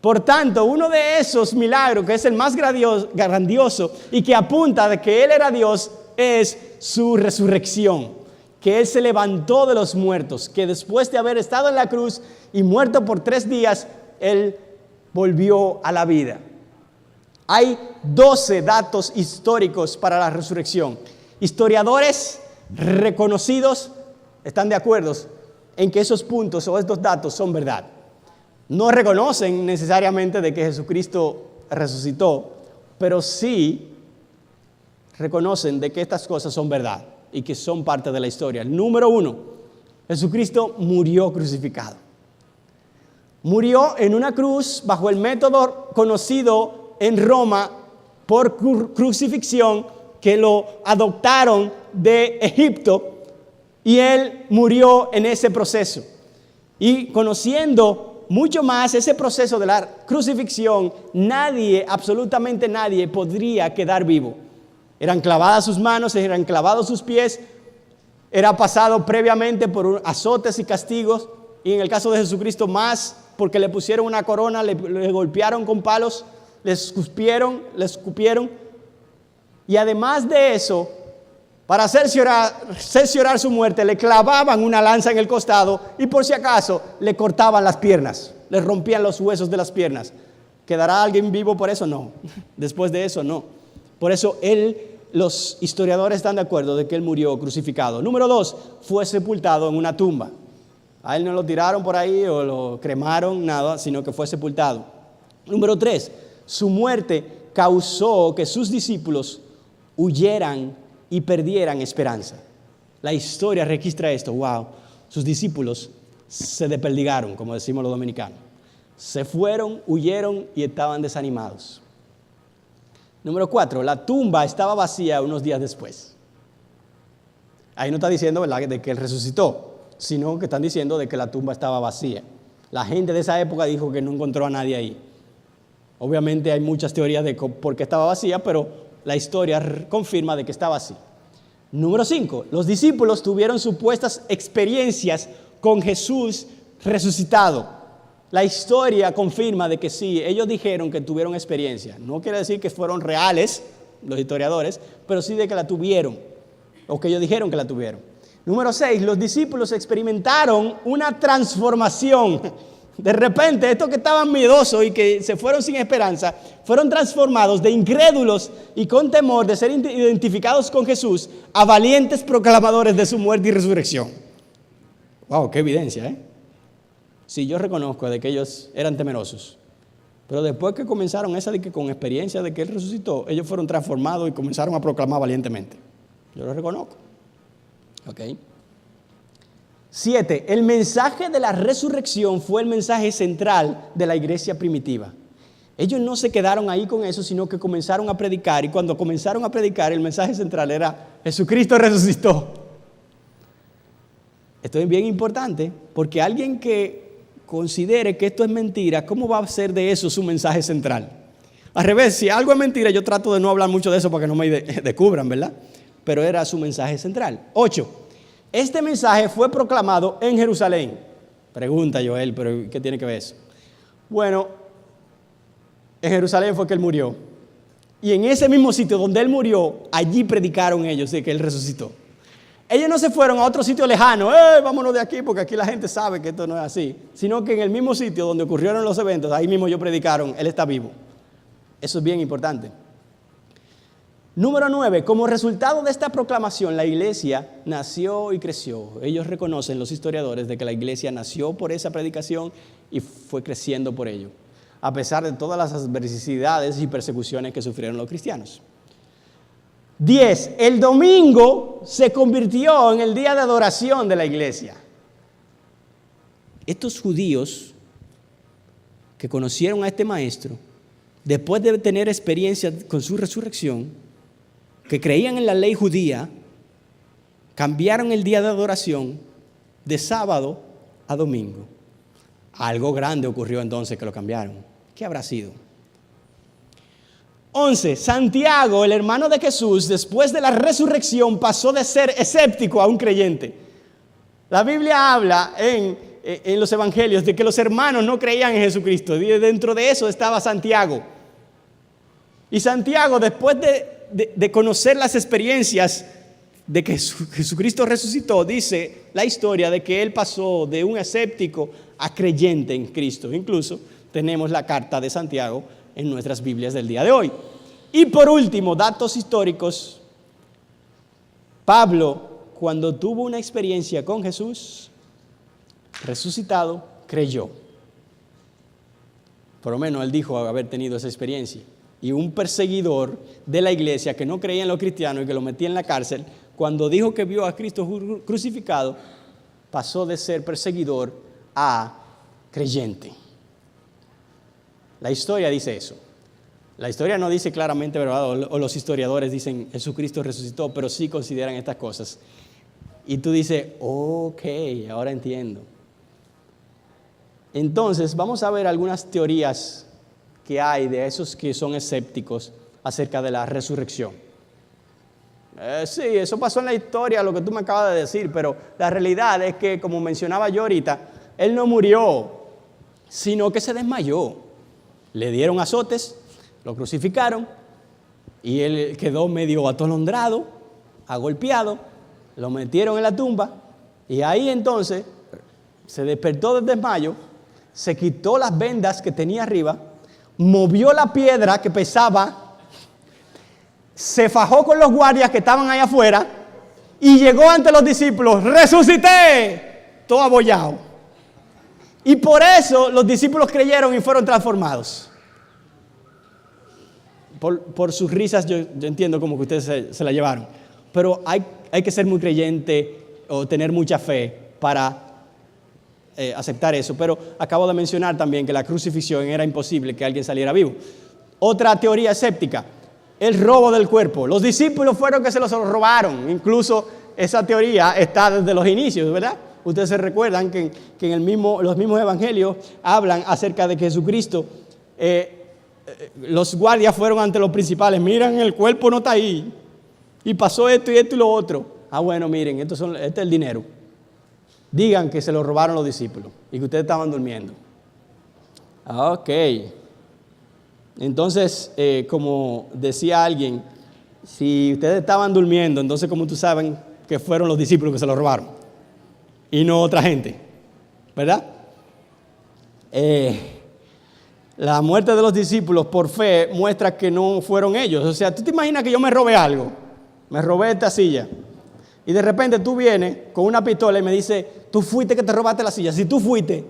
Por tanto, uno de esos milagros, que es el más grandioso y que apunta de que Él era Dios, es su resurrección. Que Él se levantó de los muertos, que después de haber estado en la cruz y muerto por 3 días, Él volvió a la vida. Hay 12 datos históricos para la resurrección. Historiadores reconocidos están de acuerdo en que esos puntos o estos datos son verdad. No reconocen necesariamente de que Jesucristo resucitó, pero sí reconocen de que estas cosas son verdad y que son parte de la historia. Número 1, Jesucristo murió crucificado. Murió en una cruz bajo el método conocido en Roma por crucifixión, que lo adoptaron de Egipto, y él murió en ese proceso. Y conociendo mucho más ese proceso de la crucifixión, nadie, absolutamente nadie, podría quedar vivo. Eran clavadas sus manos, eran clavados sus pies, era pasado previamente por azotes y castigos, y en el caso de Jesucristo más, porque le pusieron una corona, le golpearon con palos, le escupieron, y además de eso, para cerciorar su muerte, le clavaban una lanza en el costado y por si acaso le cortaban las piernas, le rompían los huesos de las piernas. ¿Quedará alguien vivo por eso? No. Después de eso, no. Por eso los historiadores están de acuerdo de que él murió crucificado. Número 2, fue sepultado en una tumba. A él no lo tiraron por ahí o lo cremaron, nada, sino que fue sepultado. Número 3, su muerte causó que sus discípulos huyeran y perdieran esperanza. La historia registra esto. Wow, sus discípulos se desperdigaron, como decimos los dominicanos. Se fueron, huyeron y estaban desanimados. Número 4, la tumba estaba vacía unos días después. Ahí no está diciendo, ¿verdad?, de que él resucitó, sino que están diciendo de que la tumba estaba vacía. La gente de esa época dijo que no encontró a nadie ahí. Obviamente hay muchas teorías de por qué estaba vacía, pero la historia confirma de que estaba así. Número 5, los discípulos tuvieron supuestas experiencias con Jesús resucitado. La historia confirma de que sí, ellos dijeron que tuvieron experiencia. No quiere decir que fueron reales los historiadores, pero sí de que la tuvieron, o que ellos dijeron que la tuvieron. Número 6, los discípulos experimentaron una transformación. De repente, estos que estaban miedosos y que se fueron sin esperanza, fueron transformados de incrédulos y con temor de ser identificados con Jesús a valientes proclamadores de su muerte y resurrección. Wow, qué evidencia, ¿eh? Sí, yo reconozco de que ellos eran temerosos, pero después que comenzaron esa de que con experiencia de que Él resucitó, ellos fueron transformados y comenzaron a proclamar valientemente. Yo lo reconozco. Ok. 7. El mensaje de la resurrección fue el mensaje central de la iglesia primitiva. Ellos no se quedaron ahí con eso, sino que comenzaron a predicar. Y cuando comenzaron a predicar, el mensaje central era: Jesucristo resucitó. Esto es bien importante, porque alguien que considere que esto es mentira, ¿cómo va a ser de eso su mensaje central? Al revés, si algo es mentira, yo trato de no hablar mucho de eso para que no me descubran, ¿verdad? Pero era su mensaje central. 8. Este mensaje fue proclamado en Jerusalén. Pregunta Joel, ¿pero qué tiene que ver eso? Bueno, en Jerusalén fue que él murió. Y en ese mismo sitio donde él murió, allí predicaron ellos de que él resucitó. Ellos no se fueron a otro sitio lejano, vámonos de aquí porque aquí la gente sabe que esto no es así. Sino que en el mismo sitio donde ocurrieron los eventos, ahí mismo ellos predicaron, él está vivo. Eso es bien importante. Número 9, como resultado de esta proclamación, la iglesia nació y creció. Ellos reconocen, los historiadores, de que la iglesia nació por esa predicación y fue creciendo por ello, a pesar de todas las adversidades y persecuciones que sufrieron los cristianos. 10, el domingo se convirtió en el día de adoración de la iglesia. Estos judíos que conocieron a este maestro, después de tener experiencia con su resurrección, que creían en la ley judía, cambiaron el día de adoración de sábado a domingo. Algo grande ocurrió entonces que lo cambiaron. ¿Qué habrá sido? 11. Santiago, el hermano de Jesús, después de la resurrección pasó de ser escéptico a un creyente. La Biblia habla en los evangelios de que los hermanos no creían en Jesucristo. Y dentro de eso estaba Santiago. Y Santiago, después de conocer las experiencias de que Jesucristo resucitó, dice la historia de que él pasó de un escéptico a creyente en Cristo. Incluso tenemos la carta de Santiago en nuestras Biblias del día de hoy. Y por último, datos históricos. Pablo, cuando tuvo una experiencia con Jesús resucitado, creyó. Por lo menos él dijo haber tenido esa experiencia. Y un perseguidor de la iglesia que no creía en los cristianos y que lo metía en la cárcel, cuando dijo que vio a Cristo crucificado, pasó de ser perseguidor a creyente. La historia dice eso. La historia no dice claramente, ¿verdad? O los historiadores dicen Jesucristo resucitó, pero sí consideran estas cosas. Y tú dices, ok, ahora entiendo. Entonces, vamos a ver algunas teorías que hay de esos que son escépticos acerca de la resurrección. Sí, eso pasó en la historia, lo que tú me acabas de decir, pero la realidad es que, como mencionaba yo ahorita, él no murió, sino que se desmayó. Le dieron azotes, lo crucificaron y él quedó medio atolondrado, agolpeado, lo metieron en la tumba y ahí entonces se despertó del desmayo, se quitó las vendas que tenía arriba, movió la piedra que pesaba, se fajó con los guardias que estaban allá afuera y llegó ante los discípulos, resucité, todo abollado. Y por eso los discípulos creyeron y fueron transformados. Por sus risas yo entiendo como que ustedes se la llevaron, pero hay que ser muy creyente o tener mucha fe para aceptar eso. Pero acabo de mencionar también que la crucifixión era imposible que alguien saliera vivo. Otra teoría escéptica, el robo del cuerpo. Los discípulos fueron que se los robaron. Incluso esa teoría está desde los inicios, ¿verdad? Ustedes se recuerdan que en los mismos evangelios hablan acerca de que Jesucristo, los guardias fueron ante los principales, miren, el cuerpo no está ahí, y pasó esto y lo otro. Bueno, miren, este es el dinero. Digan que se lo robaron los discípulos y que ustedes estaban durmiendo. Ok. Entonces, como decía alguien, si ustedes estaban durmiendo, entonces ¿cómo tú saben que fueron los discípulos que se lo robaron? Y no otra gente, ¿verdad? La muerte de los discípulos por fe muestra que no fueron ellos. O sea, ¿tú te imaginas que yo me robé algo? Me robé esta silla. Y de repente tú vienes con una pistola y me dices, tú fuiste que te robaste la silla. Si tú fuiste,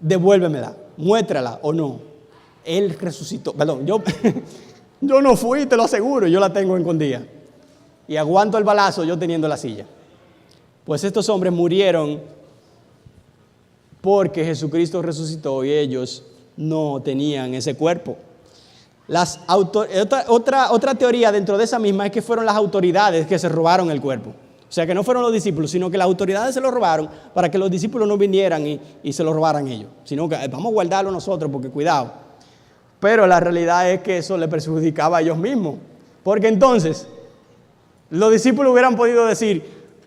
devuélvemela, muéstrala o no. Él resucitó. Perdón, yo no fui, te lo aseguro, yo la tengo escondida. y aguanto el balazo yo teniendo la silla. Pues estos hombres murieron porque Jesucristo resucitó y ellos no tenían ese cuerpo. Otra teoría dentro de esa misma es que fueron las autoridades que se robaron el cuerpo. O sea, que no fueron los discípulos, sino que las autoridades se lo robaron para que los discípulos no vinieran y se lo robaran ellos. Sino que vamos a guardarlo nosotros porque cuidado. Pero la realidad es que eso le perjudicaba a ellos mismos. Porque entonces los discípulos hubieran podido decir,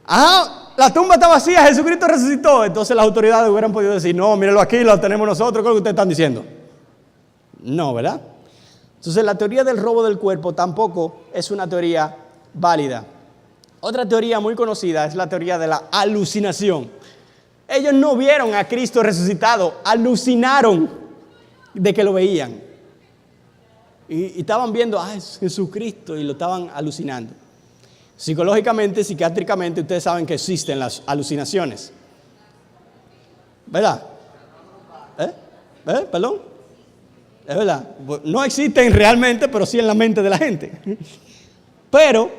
la tumba está vacía, Jesucristo resucitó. Entonces las autoridades hubieran podido decir, no, mírenlo aquí, lo tenemos nosotros, ¿qué es lo que ustedes están diciendo? No, ¿verdad? Entonces la teoría del robo del cuerpo tampoco es una teoría válida. Otra teoría muy conocida es la teoría de la alucinación. Ellos no vieron a Cristo resucitado, alucinaron de que lo veían. Y estaban viendo, es Jesucristo, y lo estaban alucinando. Psicológicamente, psiquiátricamente, ustedes saben que existen las alucinaciones. ¿Verdad? ¿Perdón? Es verdad. No existen realmente, pero sí en la mente de la gente. Pero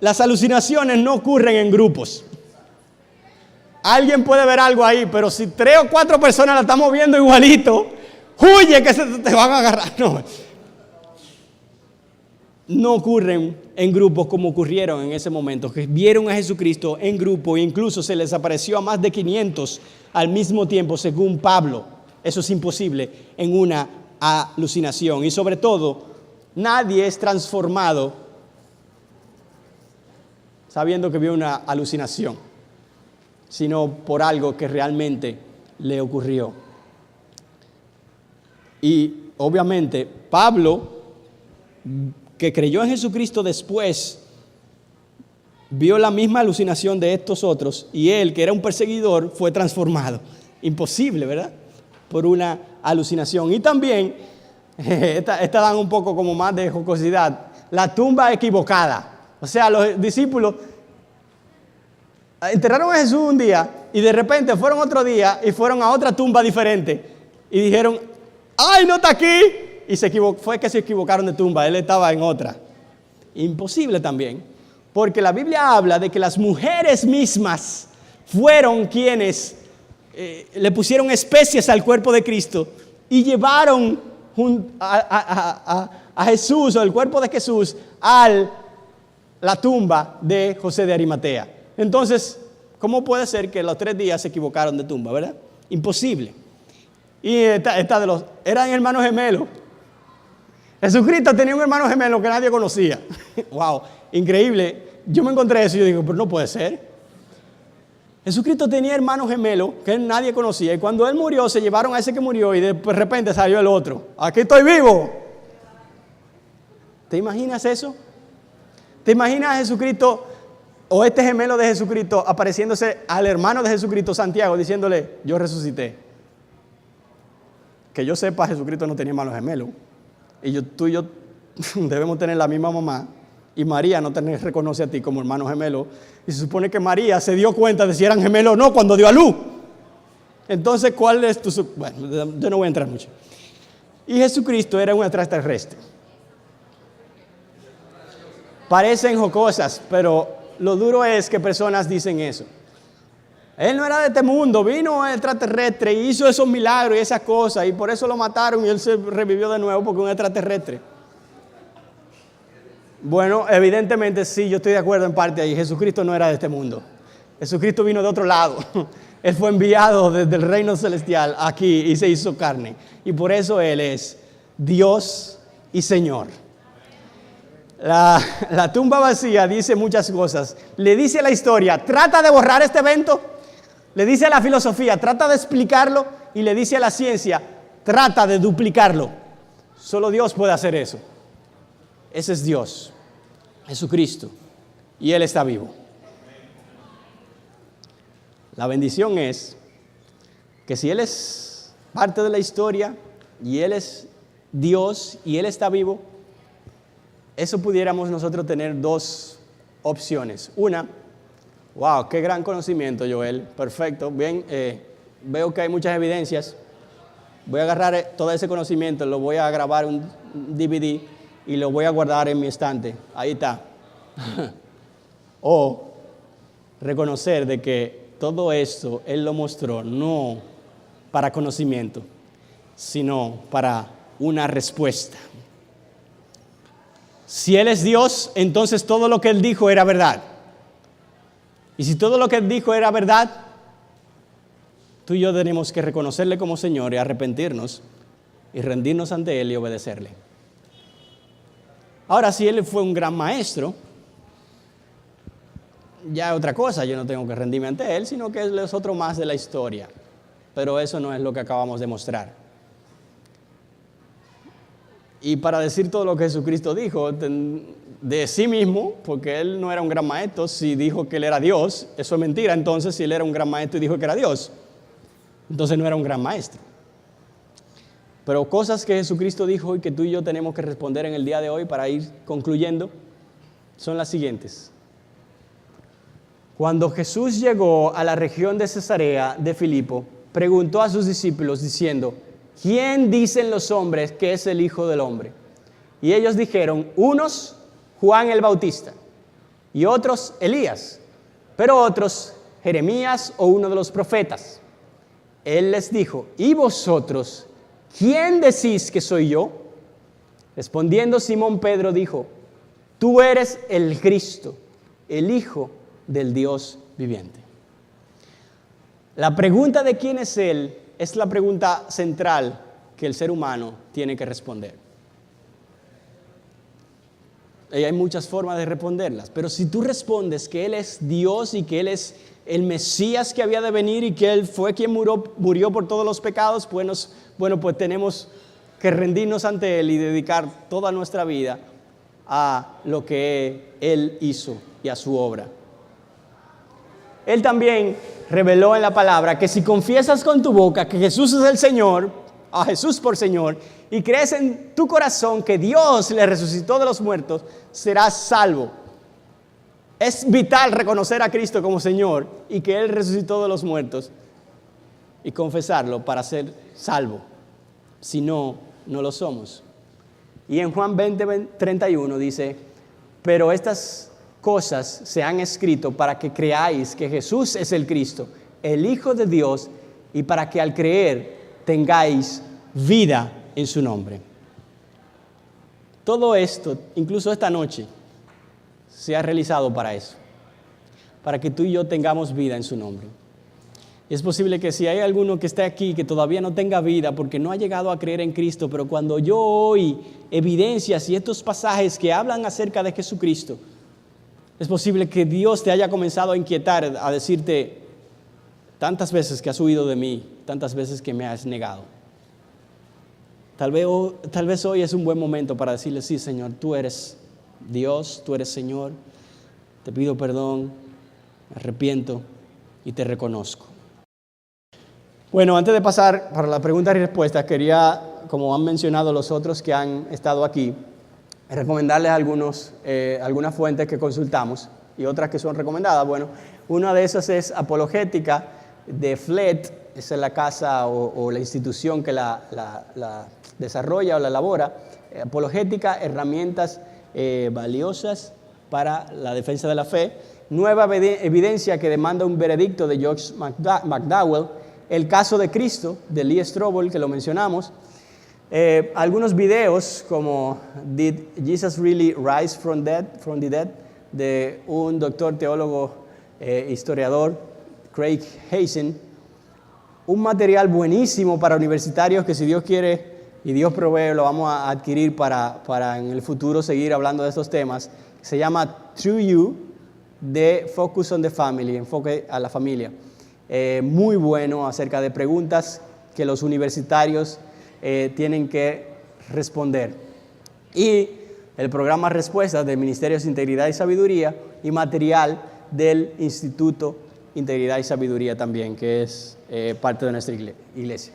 las alucinaciones no ocurren en grupos. Alguien puede ver algo ahí, pero si 3 o 4 personas la estamos viendo igualito, huye que te van a agarrar. No ocurren en grupos como ocurrieron en ese momento, que vieron a Jesucristo en grupo e incluso se les apareció a más de 500 al mismo tiempo, según Pablo. Eso es imposible en una alucinación. Y sobre todo, nadie es transformado sabiendo que vio una alucinación, sino por algo que realmente le ocurrió. Y obviamente Pablo, que creyó en Jesucristo después, vio la misma alucinación de estos otros y él, que era un perseguidor, fue transformado. Imposible, ¿verdad? Por una alucinación. Y también, esta dan un poco como más de jocosidad, la tumba equivocada. O sea, los discípulos enterraron a Jesús un día y de repente fueron otro día y fueron a otra tumba diferente y dijeron, ¡ay, no está aquí! Y fue que se equivocaron de tumba, él estaba en otra. Imposible también, porque la Biblia habla de que las mujeres mismas fueron quienes le pusieron especies al cuerpo de Cristo y llevaron a Jesús, o el cuerpo de Jesús, la tumba de José de Arimatea. Entonces, ¿cómo puede ser que los 3 días se equivocaron de tumba, verdad? Imposible. Y eran hermanos gemelos. Jesucristo tenía un hermano gemelo que nadie conocía. Wow, increíble. Yo me encontré eso y yo digo, pero no puede ser. Jesucristo tenía hermanos gemelos que nadie conocía y cuando él murió se llevaron a ese que murió y de repente salió el otro. Aquí estoy vivo. ¿Te imaginas eso? ¿Te imaginas a Jesucristo o este gemelo de Jesucristo apareciéndose al hermano de Jesucristo, Santiago, diciéndole, yo resucité? Que yo sepa, Jesucristo no tenía hermanos gemelos. Y tú y yo debemos tener la misma mamá. Y María no te reconoce a ti como hermano gemelo. Y se supone que María se dio cuenta de si eran gemelos o no cuando dio a luz. Entonces, ¿cuál es tu...? Bueno, yo no voy a entrar mucho. Y Jesucristo era un extraterrestre. Parecen jocosas, pero lo duro es que personas dicen eso. Él no era de este mundo, vino extraterrestre y hizo esos milagros y esas cosas y por eso lo mataron y él se revivió de nuevo porque es un extraterrestre. Bueno, evidentemente sí, yo estoy de acuerdo en parte ahí. Jesucristo no era de este mundo. Jesucristo vino de otro lado. Él fue enviado desde el reino celestial aquí y se hizo carne. Y por eso Él es Dios y Señor. La tumba vacía dice muchas cosas. Le dice a la historia, trata de borrar este evento. Le dice a la filosofía, trata de explicarlo. Y le dice a la ciencia, trata de duplicarlo. Solo Dios puede hacer eso. Ese es Dios, Jesucristo. Y Él está vivo. La bendición es que si Él es parte de la historia y Él es Dios y Él está vivo, eso pudiéramos nosotros tener 2 opciones. Una, wow, qué gran conocimiento, Joel, perfecto, bien, veo que hay muchas evidencias. Voy a agarrar todo ese conocimiento, lo voy a grabar un DVD y lo voy a guardar en mi estante. Ahí está. O reconocer de que todo esto Él lo mostró no para conocimiento, sino para una respuesta. Si Él es Dios, entonces todo lo que Él dijo era verdad. Y si todo lo que Él dijo era verdad, tú y yo tenemos que reconocerle como Señor y arrepentirnos y rendirnos ante Él y obedecerle. Ahora, si Él fue un gran maestro, ya es otra cosa, yo no tengo que rendirme ante Él, sino que Él es otro más de la historia. Pero eso no es lo que acabamos de mostrar. Y para decir todo lo que Jesucristo dijo de sí mismo, porque Él no era un gran maestro, si dijo que Él era Dios, eso es mentira. Entonces, si Él era un gran maestro y dijo que era Dios, entonces no era un gran maestro. Pero cosas que Jesucristo dijo y que tú y yo tenemos que responder en el día de hoy para ir concluyendo, son las siguientes. Cuando Jesús llegó a la región de Cesarea de Filipo, preguntó a sus discípulos diciendo: ¿quién dicen los hombres que es el Hijo del Hombre? Y ellos dijeron: unos, Juan el Bautista, y otros, Elías, pero otros, Jeremías o uno de los profetas. Él les dijo: ¿y vosotros, quién decís que soy yo? Respondiendo Simón Pedro dijo: tú eres el Cristo, el Hijo del Dios viviente. La pregunta de quién es Él es la pregunta central que el ser humano tiene que responder. Y hay muchas formas de responderlas, pero si tú respondes que Él es Dios y que Él es el Mesías que había de venir y que Él fue quien murió por todos los pecados, pues tenemos que rendirnos ante Él y dedicar toda nuestra vida a lo que Él hizo y a su obra. Él también reveló en la palabra que si confiesas con tu boca que Jesús es el Señor, a Jesús por Señor, y crees en tu corazón que Dios le resucitó de los muertos, serás salvo. Es vital reconocer a Cristo como Señor y que Él resucitó de los muertos y confesarlo para ser salvo. Si no, no lo somos. Y en Juan 20:31 dice: pero estas cosas se han escrito para que creáis que Jesús es el Cristo, el Hijo de Dios, y para que al creer tengáis vida en su nombre. Todo esto, incluso esta noche, se ha realizado para eso, para que tú y yo tengamos vida en su nombre. Es posible que si hay alguno que esté aquí que todavía no tenga vida porque no ha llegado a creer en Cristo, pero cuando yo oí evidencias y estos pasajes que hablan acerca de Jesucristo, es posible que Dios te haya comenzado a inquietar, a decirte: tantas veces que has huido de mí, tantas veces que me has negado. Tal vez hoy es un buen momento para decirle: sí, Señor, tú eres Dios, tú eres Señor, te pido perdón, me arrepiento y te reconozco. Bueno, antes de pasar para las preguntas y respuestas, quería, como han mencionado los otros que han estado aquí, recomendarles algunas fuentes que consultamos y otras que son recomendadas. Bueno, una de esas es Apologética de FLET, esa es la casa o la institución que la desarrolla o la elabora. Apologética, herramientas valiosas para la defensa de la fe. Nueva evidencia que demanda un veredicto de George McDowell. El caso de Cristo, de Lee Strobel, que lo mencionamos. Algunos videos como Did Jesus Really Rise from the Dead? De un doctor teólogo, historiador, Craig Hazen. Un material buenísimo para universitarios que, si Dios quiere y Dios provee, lo vamos a adquirir para en el futuro seguir hablando de estos temas. Se llama True You, de Focus on the Family, enfoque a la familia. Muy bueno, acerca de preguntas que los universitarios tienen que responder. Y el programa Respuestas del Ministerio de Integridad y Sabiduría, y material del Instituto Integridad y Sabiduría también, que es parte de nuestra iglesia.